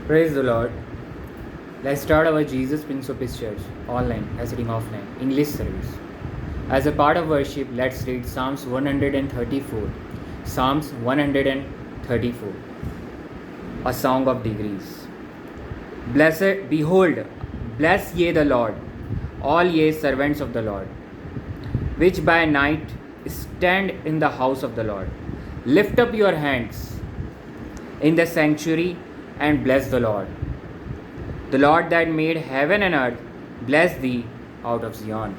Praise the Lord. Let's start our Jesus Prince of Peace Church online, sitting offline, English service. As a part of worship, let's read Psalms 134. Psalms 134. A song of degrees. Blessed, behold, bless ye the Lord, all ye servants of the Lord, which by night stand in the house of the Lord. Lift up your hands in the sanctuary and bless the Lord. The Lord that made heaven and earth, bless thee out of Zion.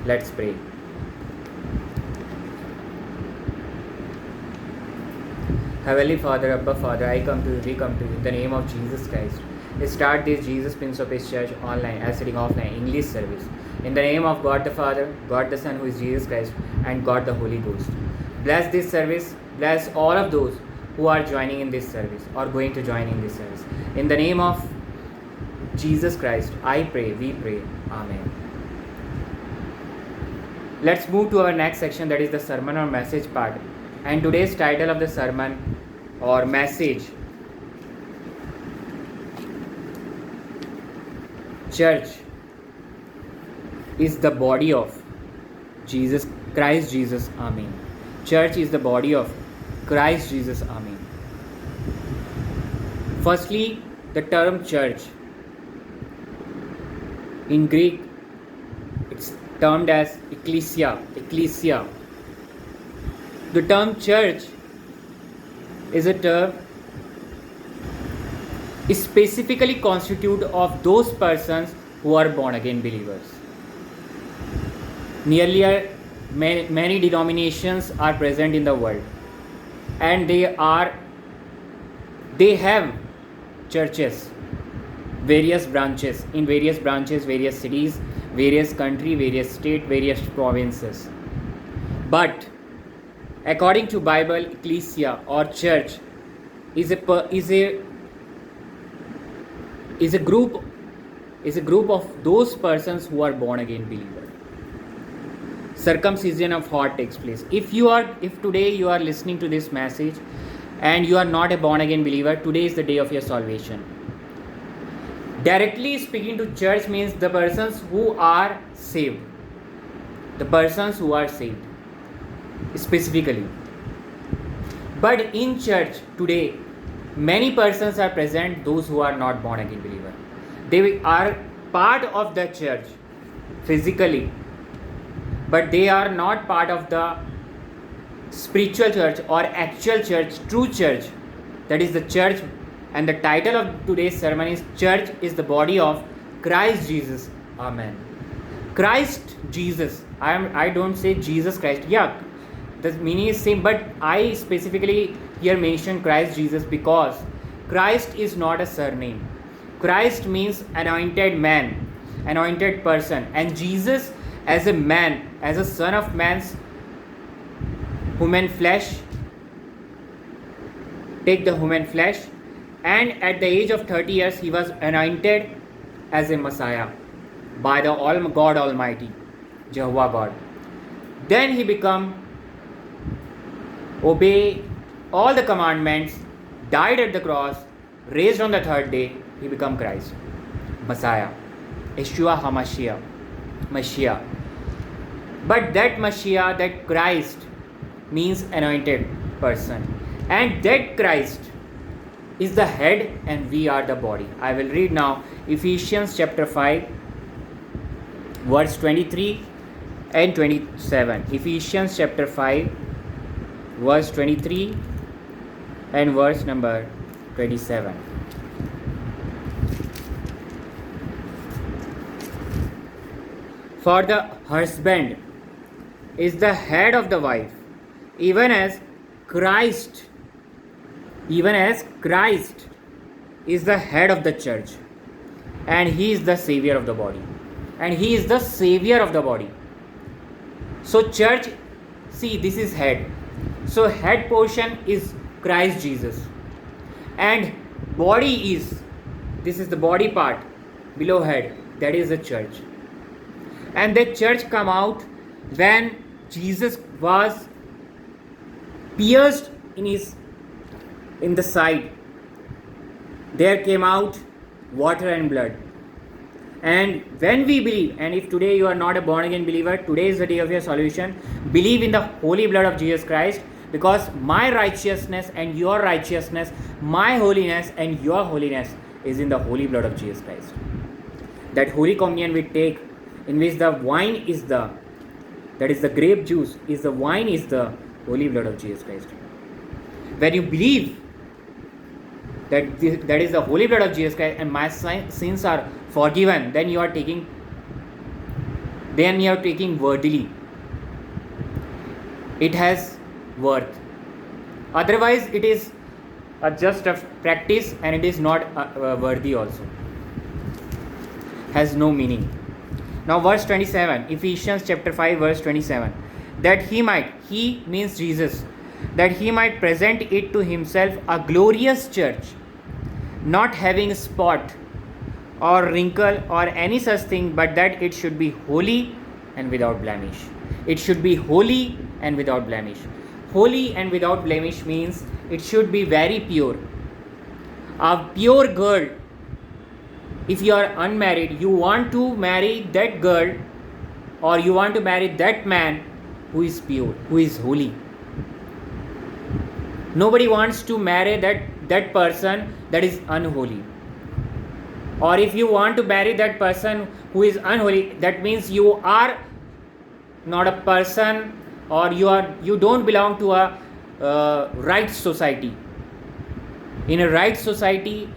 Let's pray. Heavenly Father, Abba Father, we come to you in the name of Jesus Christ. Start this Jesus Prince of Peace Church online, sitting offline, English service. In the name of God the Father, God the Son, who is Jesus Christ, and God the Holy Ghost. Bless this service, bless all of those who are joining in this service or going to join in this service. In the name of Jesus Christ, I pray, we pray. Amen. Let's move to our next section, that is the sermon or message part. And today's title of the sermon or message: Church is the body of Jesus Christ Jesus. Amen. Church is the body of Christ Jesus. Amen. Firstly, the term church. In Greek, it's termed as ecclesia. Ecclesia. The term church is a term specifically constituted of those persons who are born again believers. Nearly many denominations are present in the world, and they have churches, various branches, various cities, various country, various state, various provinces. But according to Bible, ecclesia or church is a group of those persons who are born again believers. Circumcision of heart takes place. If today you are listening to this message and you are not a born again believer, today is the day of your salvation. Directly speaking, to church means the persons who are saved. The persons who are saved specifically. But in church today, many persons are present, those who are not born again believer. They are part of the church physically, but they are not part of the spiritual church or actual church, true church. That is the church. And the title of today's sermon is Church is the body of Christ Jesus. Amen. Christ Jesus. I don't say Jesus Christ. Yeah, the meaning is same, but I specifically here mention Christ Jesus because Christ is not a surname. Christ means anointed man, anointed person, and Jesus as a man, as a son of man's human flesh, take the human flesh, and at the age of 30 years he was anointed as a Messiah by the God Almighty, Jehovah God. Then he obey all the commandments, died at the cross, raised on the third day, he become Christ, Messiah, Yeshua HaMashiach, Mashiach. But that Mashiach, that Christ means anointed person, and that Christ is the head and we are the body. I will read now Ephesians chapter 5 verse 23 and 27. Ephesians chapter 5 verse 23 and verse number 27. For the husband is the head of the wife, even as Christ is the head of the church, and he is the savior of the body. So church, see, this is head. So head portion is Christ Jesus, and body this is the body part below head, that is the church. And the church come out when Jesus was pierced in the side, there came out water and blood. And when we believe, and if today you are not a born again believer, today is the day of your solution. Believe in the holy blood of Jesus Christ, because my righteousness and your righteousness, my holiness and your holiness is in the holy blood of Jesus Christ. That holy communion we take, in which the wine is the, that is the grape juice, is the wine is the holy blood of Jesus Christ. When you believe that that is the holy blood of Jesus Christ and my sins are forgiven, then you are taking worthily. It has worth. Otherwise, it is just a practice and it is not worthy also. Has no meaning. Now verse 27, Ephesians chapter 5 verse 27. That he means Jesus, that he might present it to himself a glorious church, not having spot or wrinkle or any such thing, but that it should be holy and without blemish. It should be holy and without blemish. Holy and without blemish means it should be very pure. A pure girl, if you are unmarried, you want to marry that girl or you want to marry that man who is pure, who is holy. Nobody wants to marry that person that is unholy. Or if you want to marry that person who is unholy, that means you are not a person, or you don't belong to a right society. In a right society,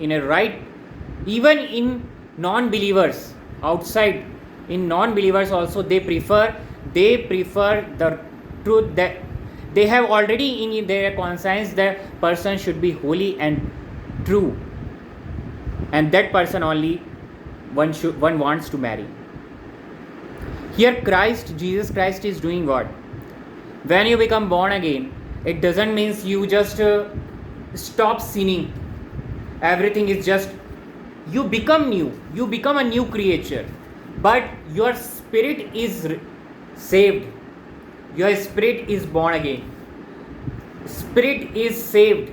even in non-believers outside, in non-believers also they prefer the truth, that they have already in their conscience the person should be holy and true, and that person only one wants to marry. Here Jesus Christ is doing what? When you become born again, it doesn't mean you just stop sinning. Everything is just, you become new, you become a new creature, but your spirit is saved. Your spirit is born again. Spirit is saved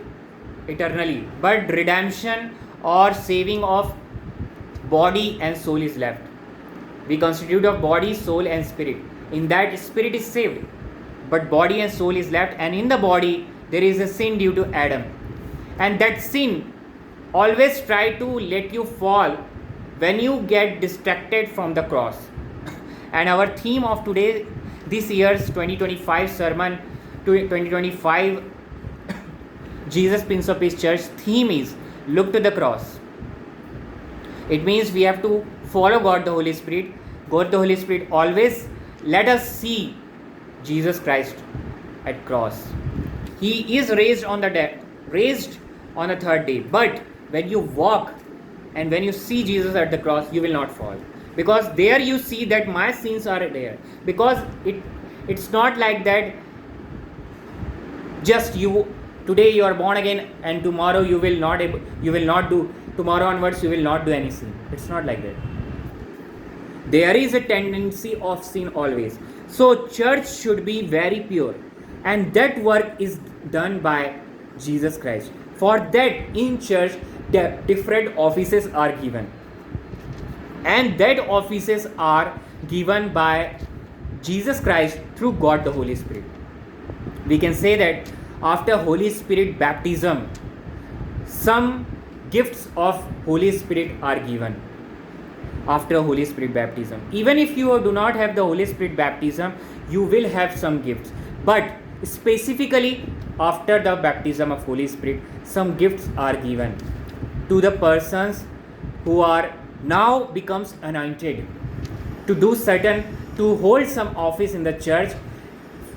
eternally, but redemption or saving of body and soul is left. We constitute of body, soul and spirit. In that, spirit is saved, but body and soul is left, and in the body there is a sin due to Adam, and that sin always try to let you fall when you get distracted from the cross. And our theme of today, this year's 2025 sermon, 2025 Jesus Prince of Peace Church theme is look to the cross. It means we have to follow God the Holy Spirit. God the Holy Spirit always let us see Jesus Christ at cross. He is raised on the third day. But when you walk and when you see Jesus at the cross, you will not fall, because there you see that my sins are there. Because it's not like that just today you are born again and tomorrow tomorrow onwards you will not do any sin. It's not like that. There is a tendency of sin always. So church should be very pure, and that work is done by Jesus Christ. For that, in church the different offices are given, and that offices are given by Jesus Christ through God the Holy Spirit. We can say that after Holy Spirit baptism, some gifts of Holy Spirit are given. After Holy Spirit baptism, even if you do not have the Holy Spirit baptism, you will have some gifts. But specifically after the baptism of Holy Spirit, some gifts are given to the persons who are now becomes anointed to hold some office in the church,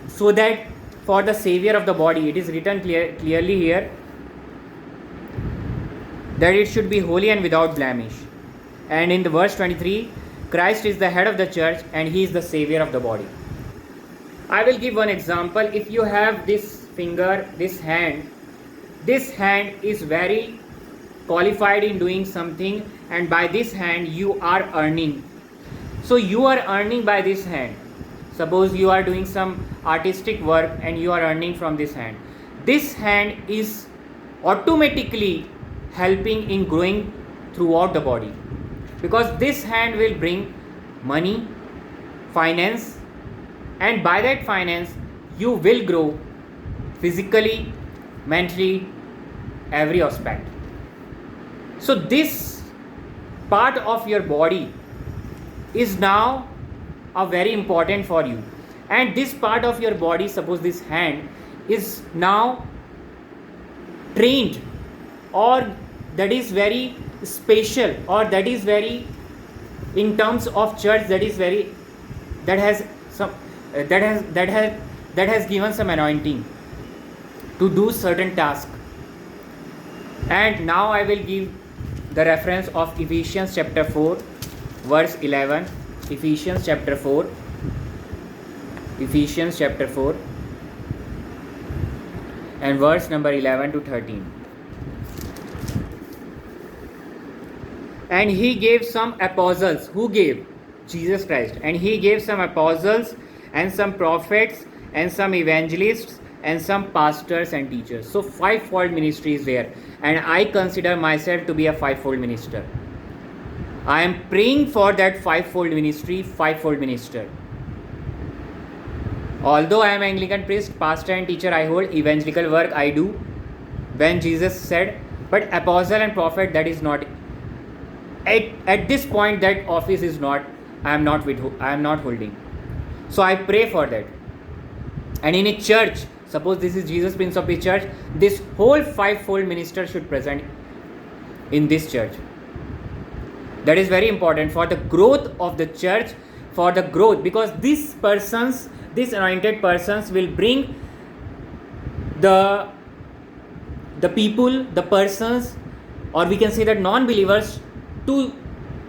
so that for the Savior of the body, it is written clearly here that it should be holy and without blemish. And in the verse 23, Christ is the head of the church and he is the Savior of the body. I will give one example. If you have this finger, this hand is very qualified in doing something, and by this hand you are earning. So you are earning by this hand. Suppose you are doing some artistic work and you are earning from this hand. This hand is automatically helping in growing throughout the body, because this hand will bring money, finance, and by that finance you will grow physically, mentally, every aspect. So this part of your body is now a very important for you, and this part of your body, suppose this hand, is now trained, or that is very special, or that is very, in terms of church, that is very, that has some that has given some anointing to do certain task. And now I will give the reference of Ephesians chapter 4 verse 11. Ephesians chapter 4 and verse number 11 to 13. And he gave some apostles. Who gave? Jesus Christ. And he gave some apostles and some prophets and some evangelists and some pastors and teachers. So fivefold ministry is there, and I consider myself to be a fivefold minister. I am praying for that fivefold ministry, fivefold minister. Although I am Anglican priest, pastor and teacher, I hold evangelical work I do. When Jesus said, but apostle and prophet, that is not, at this point that office is not, I am not holding. So I pray for that. And in a church, suppose this is Jesus Prince of Peace Church, this whole fivefold minister should present in this church. That is very important for the growth of the church, for the growth, because these anointed persons will bring the people, the persons, or we can say that non-believers, to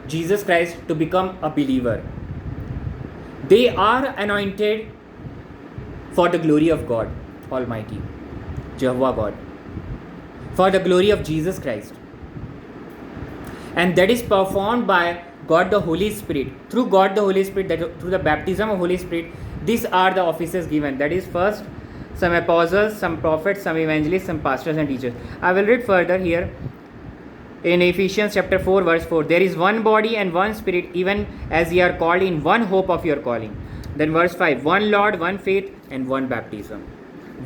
Jesus Christ to become a believer. They are anointed for the glory of God Almighty, Jehovah God, for the glory of Jesus Christ. And that is performed by God the Holy Spirit. Through God the Holy Spirit, through the baptism of Holy Spirit, these are the offices given. That is, first, some apostles, some prophets, some evangelists, some pastors and teachers. I will read further here. In Ephesians chapter 4 verse 4, there is one body and one spirit, even as ye are called in one hope of your calling. Then verse 5, one Lord, one faith, and one baptism.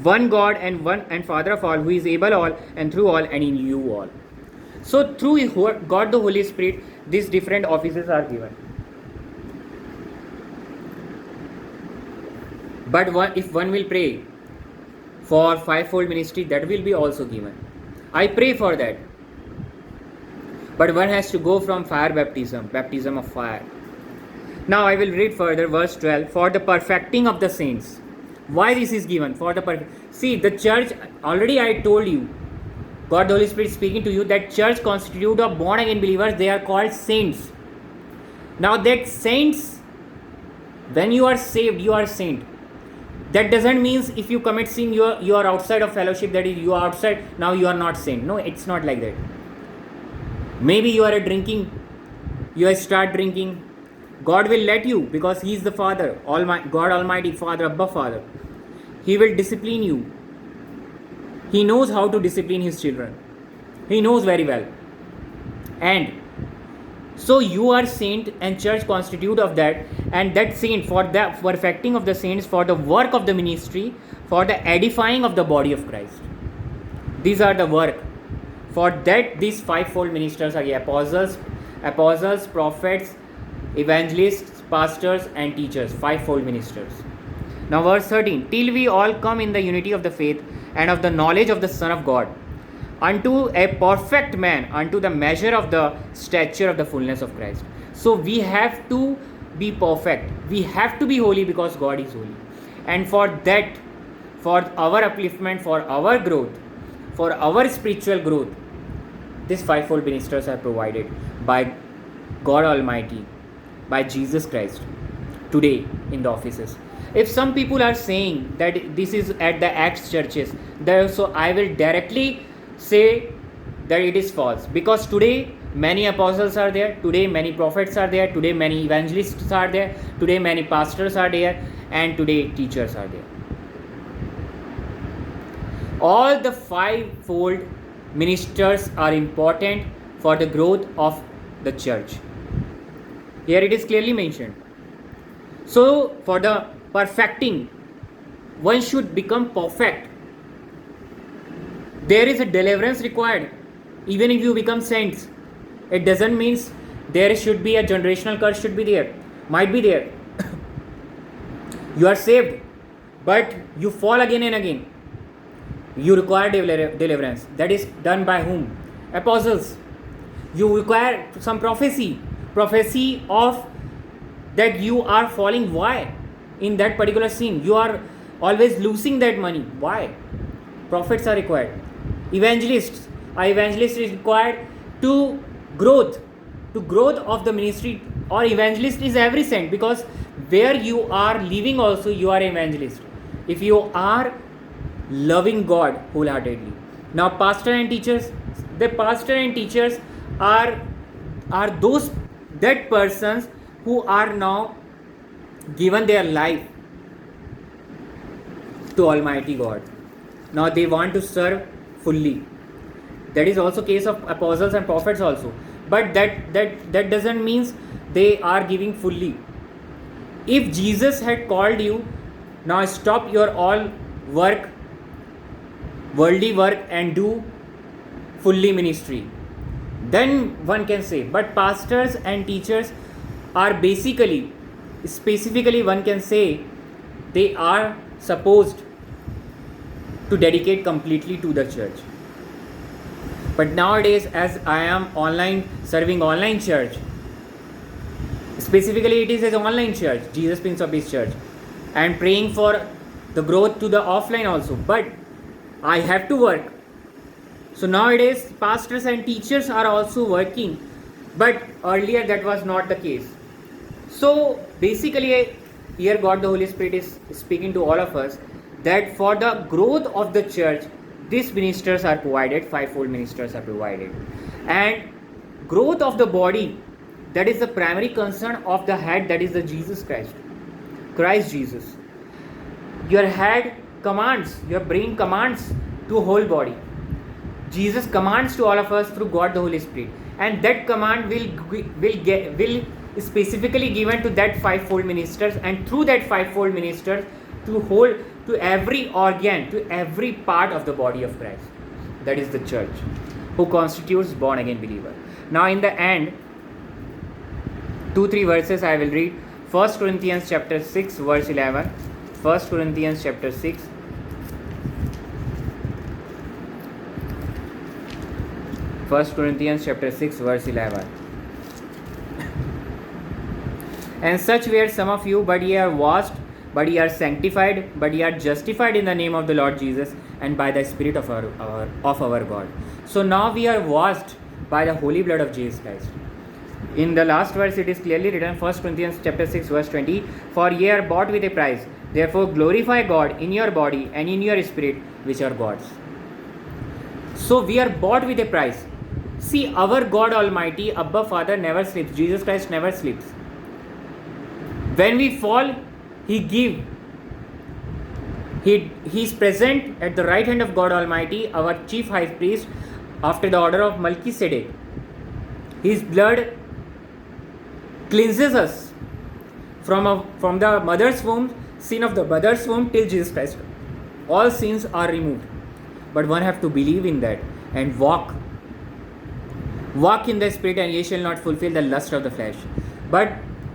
One God and Father of all, who is able all and through all and in you all. So through God the Holy Spirit, these different offices are given. But if one will pray for fivefold ministry, that will be also given. I pray for that. But one has to go from fire baptism of fire. Now I will read further verse 12. For the perfecting of the saints. Why this is given? For the see, the church, already I told you, God the Holy Spirit speaking to you, that church constitute of born again believers, they are called saints. Now that saints, when you are saved, you are saint. That doesn't mean if you commit sin, you are outside of fellowship, that is, you are outside, now you are not saint. No, it's not like that. Maybe you are drinking, you start drinking, God will let you, because He is the Father, God Almighty Father, Abba Father. He will discipline you. He knows how to discipline His children. He knows very well. And so you are saint, and church constitute of that, and that saint, for the perfecting of the saints, for the work of the ministry, for the edifying of the body of Christ. These are the work. For that, these fivefold ministers are apostles, prophets, evangelists, pastors and teachers, fivefold ministers. Now verse 13, till we all come in the unity of the faith and of the knowledge of the Son of God, unto a perfect man, unto the measure of the stature of the fullness of Christ. So we have to be perfect. We have to be holy, because God is holy. And for that, for our upliftment, for our growth, for our spiritual growth, these fivefold ministers are provided by God Almighty, by Jesus Christ, today in the offices. If some people are saying that this is at the Acts churches, so I will directly say that it is false, because today many apostles are there, today many prophets are there, today many evangelists are there, today many pastors are there, and today teachers are there. All the fivefold ministers are important for the growth of the church. Here it is clearly mentioned. So, for the perfecting, one should become perfect. There is a deliverance required. Even if you become saints, it doesn't mean there should be a generational curse should be there. Might be there. You are saved, but you fall again and again. You require deliverance. That is done by whom? Apostles. You require some prophecy of that you are falling. Why? In that particular sin, you are always losing that money. Why? Prophets are required. Evangelists. An evangelist is required to growth of the ministry, or evangelist is every saint, because where you are living also you are evangelist if you are loving God wholeheartedly. Now pastor and teachers, the pastor and teachers are those that persons who are now given their life to Almighty God. Now they want to serve fully. That is also case of apostles and prophets also, but that doesn't mean they are giving fully. If Jesus had called you, now stop your all work, worldly work, and do fully ministry, then one can say. But pastors and teachers are specifically one can say they are supposed to dedicate completely to the church. But nowadays, as I am serving online church, specifically it is an online church, Jesus Prince of Peace Church, and praying for the growth to the offline also, but I have to work. So nowadays pastors and teachers are also working, but earlier that was not the case. So basically here God the Holy Spirit is speaking to all of us that for the growth of the church, these ministers are provided, fivefold ministers are provided, and growth of the body, that is the primary concern of the head, that is the Jesus Christ Jesus. Your head commands, your brain commands to whole body. Jesus commands to all of us through God the Holy Spirit, and that command will specifically given to that fivefold ministers, and through that fivefold ministers to every organ, to every part of the body of Christ, that is the church, who constitutes born again believer. Now in the end, 2-3 verses I will read. 1 Corinthians chapter 6 verse 11. 1 Corinthians chapter 6. 1 Corinthians chapter 6 verse 11. And such were some of you, but ye are washed, but ye are sanctified, but ye are justified in the name of the Lord Jesus and by the Spirit of our God. So now we are washed by the holy blood of Jesus Christ. In the last verse it is clearly written, 1 Corinthians chapter 6 verse 20, for ye are bought with a price, therefore glorify God in your body and in your spirit, which are God's. So we are bought with a price. See, our God Almighty, Abba Father, never sleeps. Jesus Christ never sleeps. When we fall, He is present at the right hand of God Almighty, our chief high priest, after the order of Melchizedek. His blood cleanses us from the mother's womb, sin of the mother's womb till Jesus Christ. All sins are removed. But one have to believe in that and walk in the Spirit, and ye shall not fulfill the lust of the flesh. But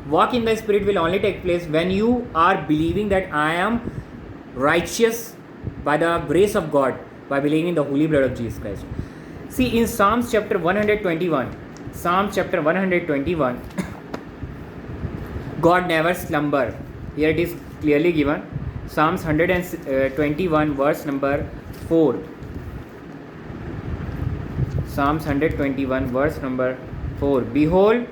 walk in the Spirit will only take place when you are believing that I am righteous by the grace of God, by believing in the holy blood of Jesus Christ. See, in Psalms chapter 121, God never slumber. Here it is clearly given. Psalms 121 verse number 4. Psalms 121 verse number 4. Behold,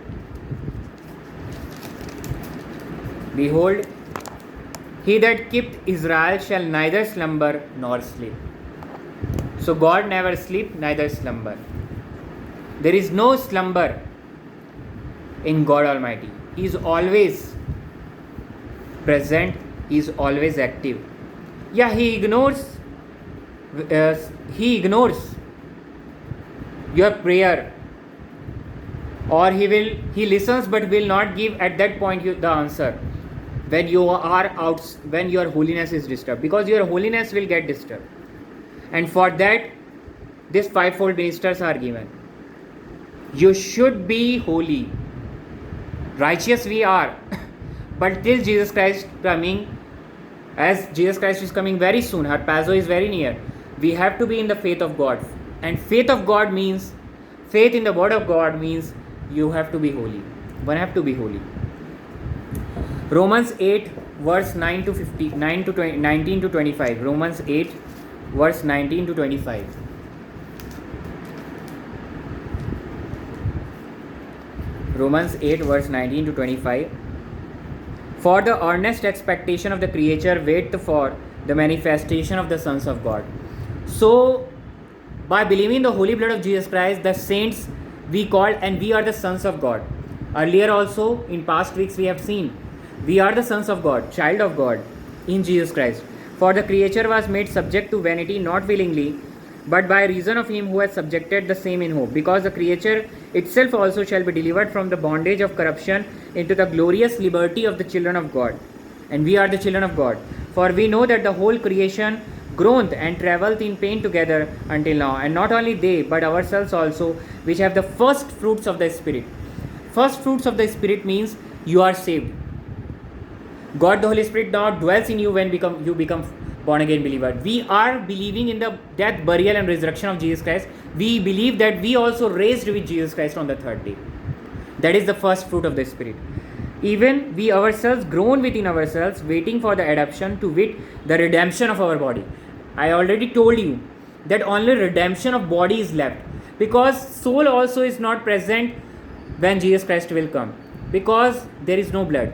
he that kept Israel shall neither slumber nor sleep. So God never sleep, neither slumber. There is no slumber in God Almighty. He is always present. He is always active. Yeah, he ignores your prayer, or he listens but will not give at that point the answer when you are out, when your holiness is disturbed, because your holiness will get disturbed. And for that, these fivefold ministers are given. You should be holy. Righteous we are, but till Jesus Christ coming, as Jesus Christ is coming very soon, her Paso is very near, we have to be in the faith of God. And faith of God means, faith in the word of God means you have to be holy. One have to be holy. Romans 8 verse 9 to 50, 9 to 20, 19 to 25. Romans 8 verse 19 to 25. Romans 8 verse 19 to 25. For the earnest expectation of the creature wait for the manifestation of the sons of God. So, by believing the holy blood of Jesus Christ, the saints we called, and we are the sons of God. Earlier also, in past weeks we have seen, we are the sons of God, child of God in Jesus Christ. For the creature was made subject to vanity, not willingly, but by reason of him who has subjected the same in hope. Because the creature itself also shall be delivered from the bondage of corruption into the glorious liberty of the children of God. And we are the children of God. For we know that the whole creation groaneth and travaileth in pain together until now. And not only they, but ourselves also, which have the first fruits of the Spirit. First fruits of the Spirit means you are saved. God the Holy Spirit now dwells in you when you become born again believer. We are believing in the death, burial and resurrection of Jesus Christ. We believe that we also raised with Jesus Christ on the third day. That is the first fruit of the Spirit. Even we ourselves groan within ourselves, waiting for the adoption, to wit, the redemption of our body. I already told you that only redemption of body is left, because soul also is not present when Jesus Christ will come, because there is no blood.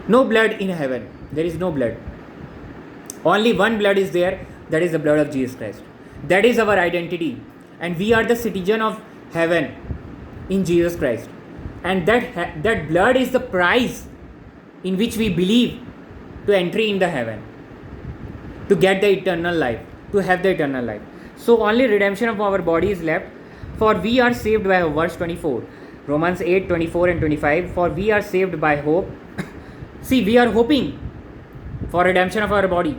No blood in heaven. There is no blood. Only one blood is there, that is the blood of Jesus Christ. That is our identity. And we are the citizen of heaven in Jesus Christ. And that blood is the price in which we believe to entry in the heaven, to get the eternal life, to have the eternal life. So only redemption of our body is left. For we are saved by verse 24. Romans 8, 24 and 25. For we are saved by hope. See, we are hoping for redemption of our body.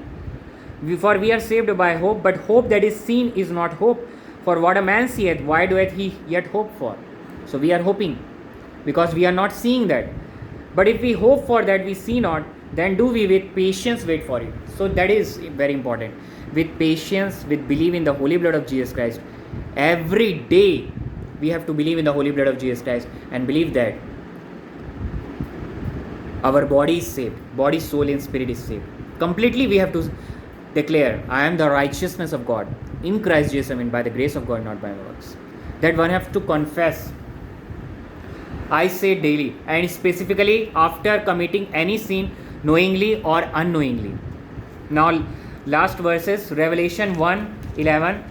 For we are saved by hope, but hope that is seen is not hope. For what a man seeth, why doeth he yet hope for? So we are hoping, because we are not seeing that. But if we hope for that we see not, then do we with patience wait for it. So that is very important. With patience, with belief in the holy blood of Jesus Christ. Every day we have to believe in the holy blood of Jesus Christ and believe that our body is saved. Body, soul and spirit is saved. Completely we have to declare, I am the righteousness of God in Christ Jesus, by the grace of God, not by my works. That one have to confess. I say daily, and specifically after committing any sin, knowingly or unknowingly. Now last verses, Revelation 1:11.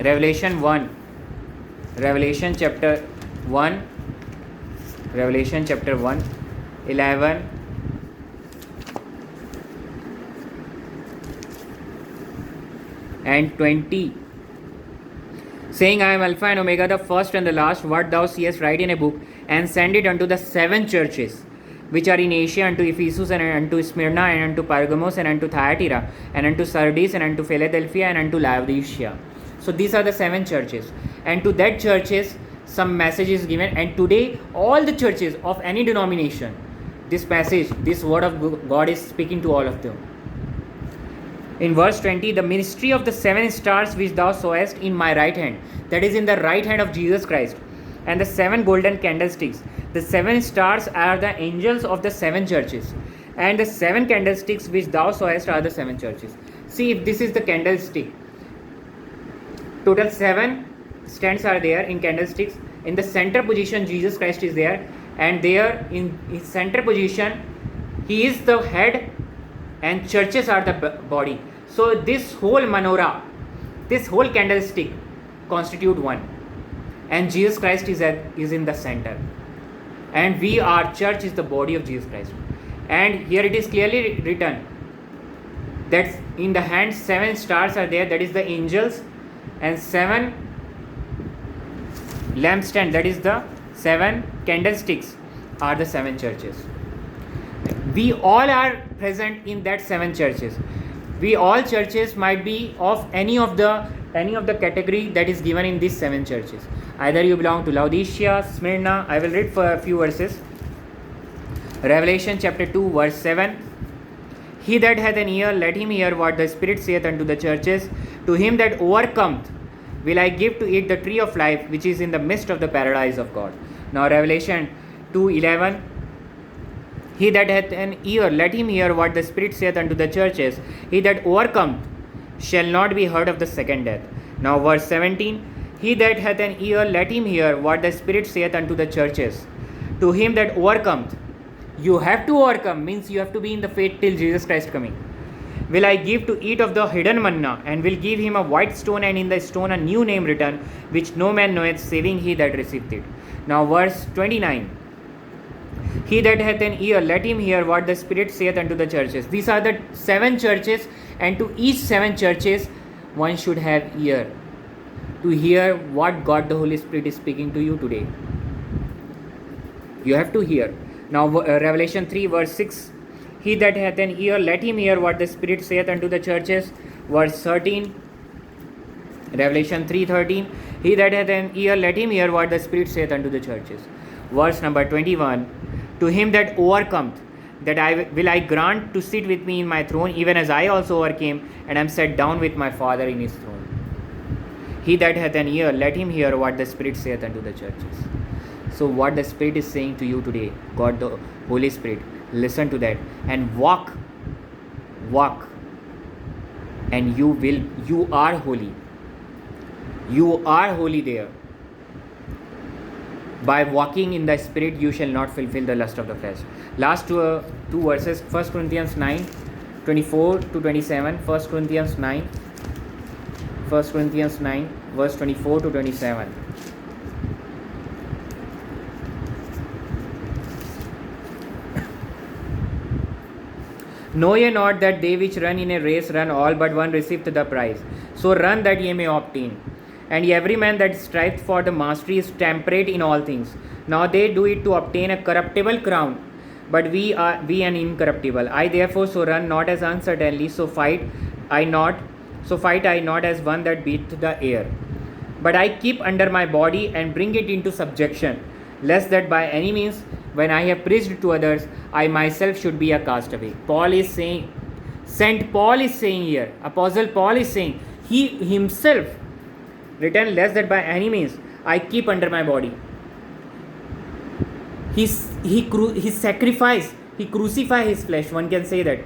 Revelation chapter 1, 11 and 20, saying, I am Alpha and Omega, the first and the last. What thou seest, write in a book, and send it unto the seven churches which are in Asia, unto Ephesus, and unto Smyrna, and unto Pergamos, and unto Thyatira, and unto Sardis, and unto Philadelphia, and unto Laodicea. So these are the seven churches, and to that churches some message is given. And today all the churches of any denomination, this passage, this word of God is speaking to all of them. In verse 20, the ministry of the seven stars which thou sawest in my right hand, that is in the right hand of Jesus Christ, and the seven golden candlesticks. The seven stars are the angels of the seven churches, and the seven candlesticks which thou sawest are the seven churches. See, if this is the candlestick, total 7 stands are there in candlesticks. In the center position Jesus Christ is there, and there in his center position he is the head and churches are the body. So this whole menorah, this whole candlestick constitute one, and Jesus Christ is in the center, and we, our church, is the body of Jesus Christ. And here it is clearly written that in the hand 7 stars are there, that is the angels, and 7 lampstand, that is the 7 candlesticks, are the 7 churches. We all are present in that 7 churches. We all churches might be of any of the category that is given in these 7 churches. Either you belong to Laodicea, Smyrna. I will read for a few verses. Revelation chapter 2 verse 7. He that hath an ear, let him hear what the Spirit saith unto the churches. To him that overcometh will I give to eat the tree of life, which is in the midst of the paradise of God. Now Revelation 2:11. He that hath an ear, let him hear what the Spirit saith unto the churches. He that overcometh shall not be hurt of the second death. Now verse 17. He that hath an ear, let him hear what the Spirit saith unto the churches. To him that overcometh, you have to overcome, means you have to be in the faith till Jesus Christ coming, will I give to eat of the hidden manna, and will give him a white stone, and in the stone a new name written, which no man knoweth, saving he that receiveth it. Now verse 29. He that hath an ear, let him hear what the Spirit saith unto the churches. These are the 7 churches, and to each 7 churches one should have ear to hear what God the Holy Spirit is speaking to you today. You have to hear. Now Revelation 3 verse 6. He that hath an ear, let him hear what the Spirit saith unto the churches. Verse 13. Revelation 3:13. He that hath an ear, let him hear what the Spirit saith unto the churches. Verse number 21. To him that overcometh, that will I grant to sit with me in my throne, even as I also overcame, and am set down with my Father in his throne. He that hath an ear, let him hear what the Spirit saith unto the churches. So what the Spirit is saying to you today, God the Holy Spirit, listen to that and walk, and you are holy. You are holy there. By walking in the Spirit, you shall not fulfill the lust of the flesh. Last two verses, 1 Corinthians 9, 24 to 27. 1 Corinthians 9, verse 24 to 27. Know ye not that they which run in a race run all, but one receiveth the prize? So run that ye may obtain. And every man that striveth for the mastery is temperate in all things. Now they do it to obtain a corruptible crown, but we an incorruptible. I therefore so run not as uncertainly, so fight I not as one that beateth the air. But I keep under my body and bring it into subjection, lest that by any means, when I have preached to others, I myself should be a castaway. Saint Paul is saying here, Apostle Paul is saying, he himself written, lest that by any means I keep under my body. He sacrificed, he crucified his flesh, one can say that.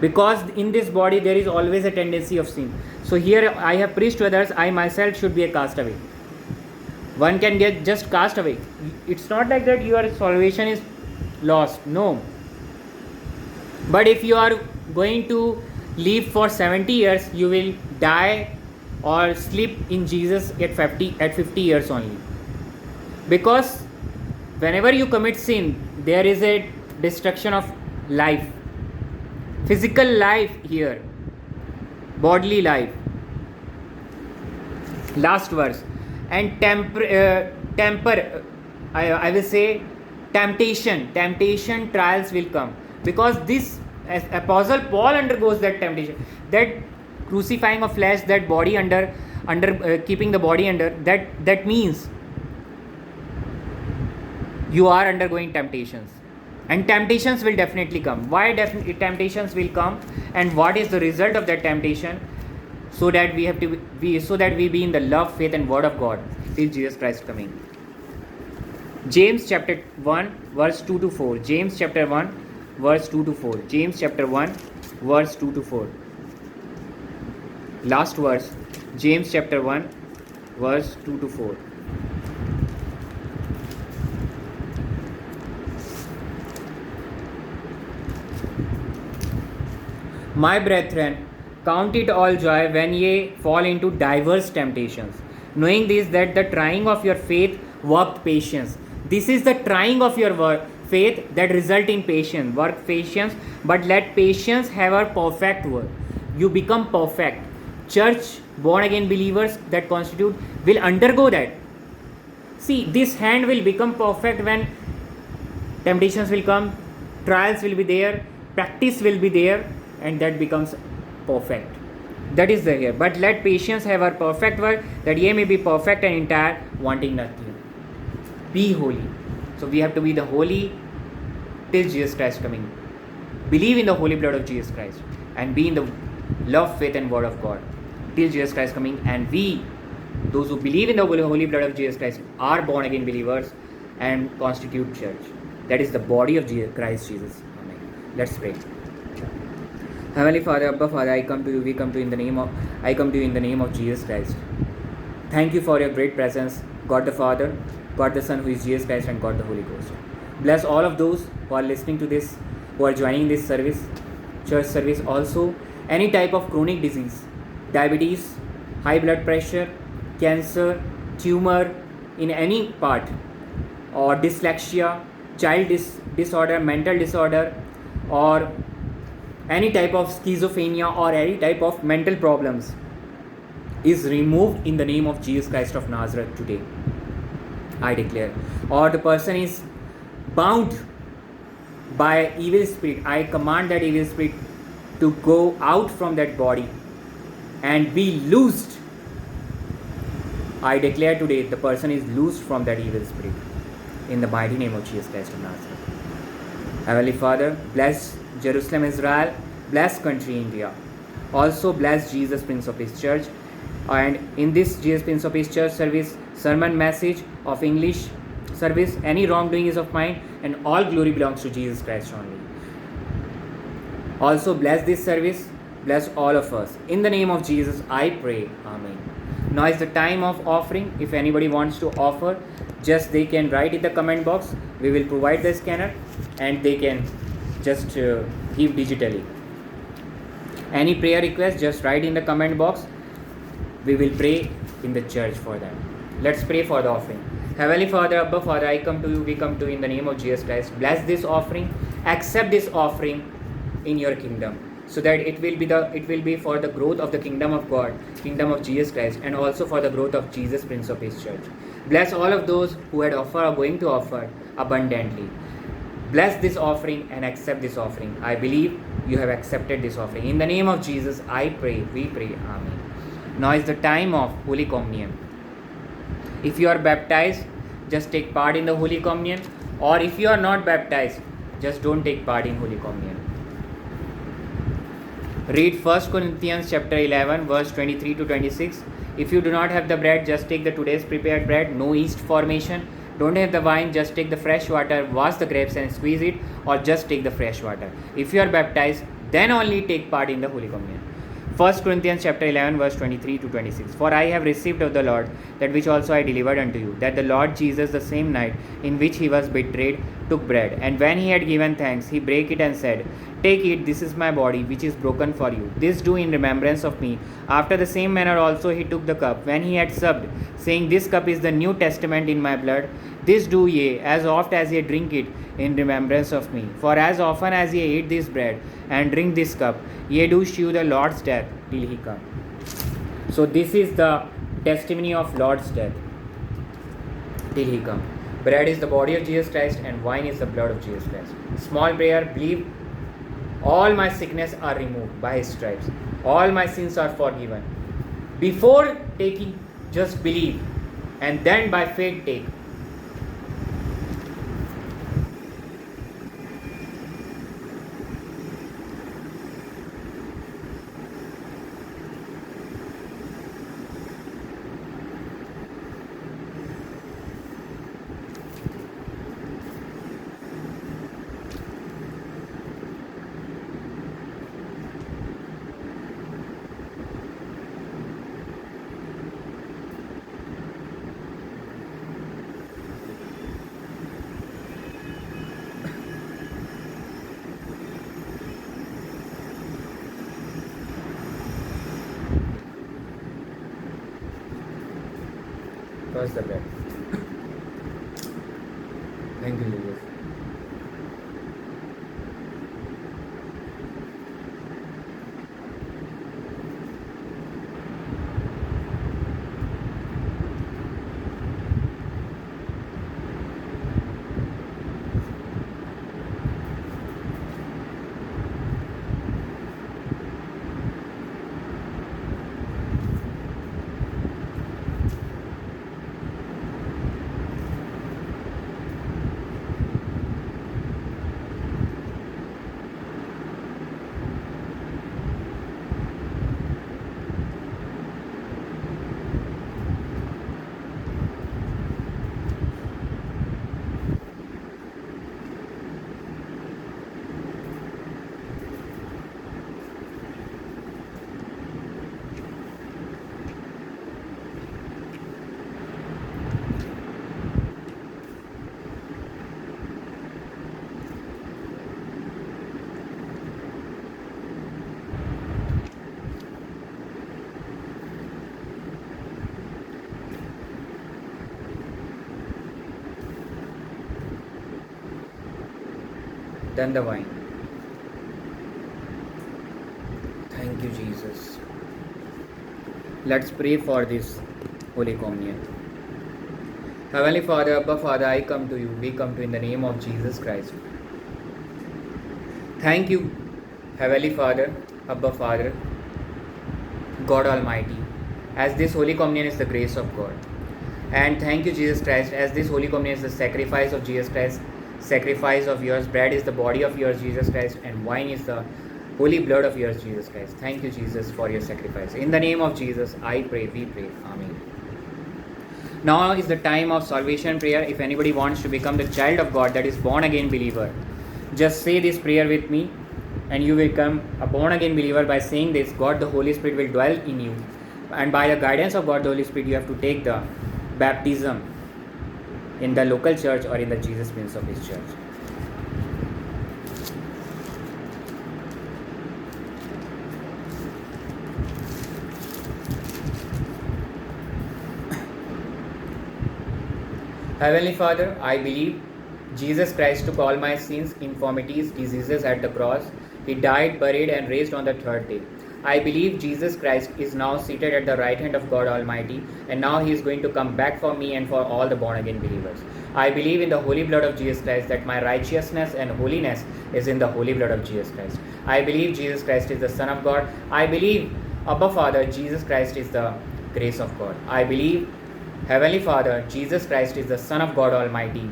Because in this body there is always a tendency of sin. So here I have preached to others, I myself should be a castaway. One can get just cast away. It's not like that your salvation is lost. No. But if you are going to live for 70 years, you will die or sleep in Jesus at 50 years only. Because whenever you commit sin, there is a destruction of life. Physical life here. Bodily life. Last verse. And I will say temptation trials will come, because this, as Apostle Paul undergoes that temptation, that crucifying of flesh, that body under keeping the body under, that means you are undergoing temptations, and temptations will definitely come. Why temptations will come, and what is the result of that temptation? So that we be in the love, faith and word of God till Jesus Christ coming. James chapter 1 verse 2 to 4. James chapter 1 verse 2 to 4. James chapter 1 verse 2 to 4. Last verse. James chapter 1 verse 2 to 4. My brethren, count it all joy when ye fall into diverse temptations, knowing this, that the trying of your faith worketh patience. This is the trying of your faith that result in patience. Work patience, but let patience have a perfect work. You become perfect. Church born again believers that constitute will undergo that. See, this hand will become perfect when temptations will come, trials will be there, practice will be there, and that becomes perfect. That is the here. But let patience have a perfect work, that ye may be perfect and entire, wanting nothing. Be holy. So we have to be the holy till Jesus Christ coming. Believe in the holy blood of Jesus Christ and be in the love, faith, and word of God till Jesus Christ coming. And we, those who believe in the holy blood of Jesus Christ, are born again believers and constitute church. That is the body of Christ Jesus. Amen. Let's pray. Heavenly Father, Abba Father, I come to you. We come to you in the name of Jesus Christ. Thank you for your great presence, God the Father, God the Son, who is Jesus Christ, and God the Holy Ghost. Bless all of those who are listening to this, who are joining this service, church service. Also, any type of chronic disease, diabetes, high blood pressure, cancer, tumor in any part, or dyslexia, child disorder, mental disorder, or any type of schizophrenia or any type of mental problems is removed in the name of Jesus Christ of Nazareth today. I declare. Or the person is bound by evil spirit. I command that evil spirit to go out from that body and be loosed. I declare today the person is loosed from that evil spirit in the mighty name of Jesus Christ of Nazareth. Heavenly Father, bless Jerusalem, Israel, bless country India. Also bless Jesus Prince of Peace Church. And in this Jesus Prince of Peace Church service, sermon message of English service, any wrongdoing is of mine, and all glory belongs to Jesus Christ only. Also bless this service, bless all of us. In the name of Jesus, I pray. Amen. Now is the time of offering. If anybody wants to offer, just they can write in the comment box. We will provide the scanner and they can just give digitally. Any prayer request, just write in the comment box. We will pray in the church for them. Let's pray for the offering. Heavenly Father, Abba Father, I come to you, we come to you in the name of Jesus Christ. Bless this offering, accept this offering in your kingdom, so that it will be for the growth of the kingdom of God, kingdom of Jesus Christ, and also for the growth of Jesus Prince of His church. Bless all of those who had offered or going to offer abundantly. Bless this offering and accept this offering. I believe you have accepted this offering. In the name of Jesus, I pray, we pray. Amen. Now is the time of Holy Communion. If you are baptized, just take part in the Holy Communion. Or if you are not baptized, just don't take part in Holy Communion. Read 1 Corinthians chapter 11, verse 23 to 26. If you do not have the bread, just take the today's prepared bread. No yeast formation. Don't have the wine, just take the fresh water, wash the grapes and squeeze it, or just take the fresh water. If you are baptized, then only take part in the Holy Communion. 1 Corinthians chapter 11, verse 23 to 26. For I have received of the Lord that which also I delivered unto you, that the Lord Jesus, the same night in which he was betrayed, took bread. And when he had given thanks, he brake it and said, Take it, this is my body, which is broken for you. This do in remembrance of me. After the same manner also he took the cup, when he had supped, saying, This cup is the New Testament in my blood. This do ye, as oft as ye drink it, in remembrance of me. For as often as ye eat this bread and drink this cup, ye do shew the Lord's death till he come. So this is the testimony of Lord's death till he come. Bread is the body of Jesus Christ and wine is the blood of Jesus Christ. Small prayer, believe all my sickness are removed by his stripes. All my sins are forgiven. Before taking, just believe, and then by faith take. Cross the bread. Thank you, Jesus. then the wine. Thank you, Jesus. Let's pray for this Holy Communion. Heavenly Father, Abba Father, I come to you. We come to you in the name of Jesus Christ. Thank you, Heavenly Father, Abba Father, God Almighty, as this Holy Communion is the grace of God. And thank you, Jesus Christ, as this Holy Communion is the sacrifice of Jesus Christ, sacrifice of yours, bread is the body of yours, Jesus Christ, and wine is the holy blood of yours, Jesus Christ. Thank you, Jesus, for your sacrifice. In the name of Jesus, I pray, we pray. Amen. Now is the time of salvation prayer. If anybody wants to become the child of God, that is born again believer, just say this prayer with me and you will become a born again believer. By saying this, God the Holy Spirit will dwell in you, and by the guidance of God the Holy Spirit you have to take the baptism in the local church or in the Jesus Prince of His church. Heavenly Father, I believe Jesus Christ took all my sins, infirmities, diseases at the cross. He died, buried, and raised on the third day. I believe Jesus Christ is now seated at the right hand of God Almighty, and now He is going to come back for me and for all the born again believers. I believe in the holy blood of Jesus Christ, that my righteousness and holiness is in the holy blood of Jesus Christ. I believe Jesus Christ is the Son of God. I believe, Abba Father, Jesus Christ is the grace of God. I believe, Heavenly Father, Jesus Christ is the Son of God Almighty,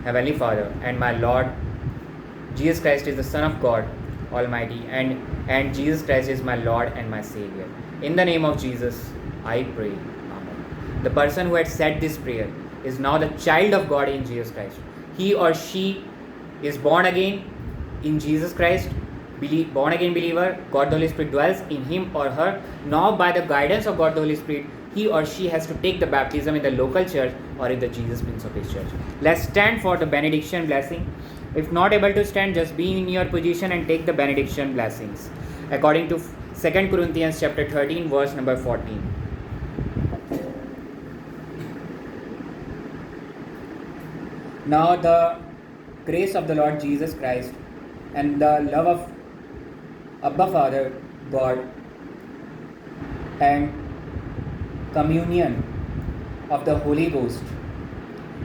Heavenly Father, and my Lord. Jesus Christ is the Son of God Almighty, and Jesus Christ is my Lord and my Savior. In the name of Jesus, I pray. Amen. The person who had said this prayer is now the child of God in Jesus Christ. He or she is born again in Jesus Christ, born again believer. God the Holy Spirit dwells in him or her. Now by the guidance of God the Holy Spirit, he or she has to take the baptism in the local church or in the Jesus Prince of His church. Let's stand for the benediction blessing. If not able to stand, just be in your position and take the benediction blessings. According to 2 Corinthians chapter 13, verse number 14. Now the grace of the Lord Jesus Christ and the love of Abba Father, God, and communion of the Holy Ghost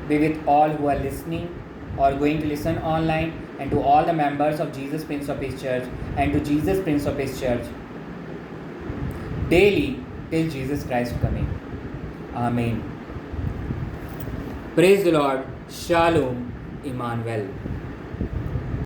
be with all who are listening or going to listen online, and to all the members of Jesus Prince of His church and to Jesus Prince of His church daily till Jesus Christ coming. Amen. Praise the Lord. Shalom, Emmanuel.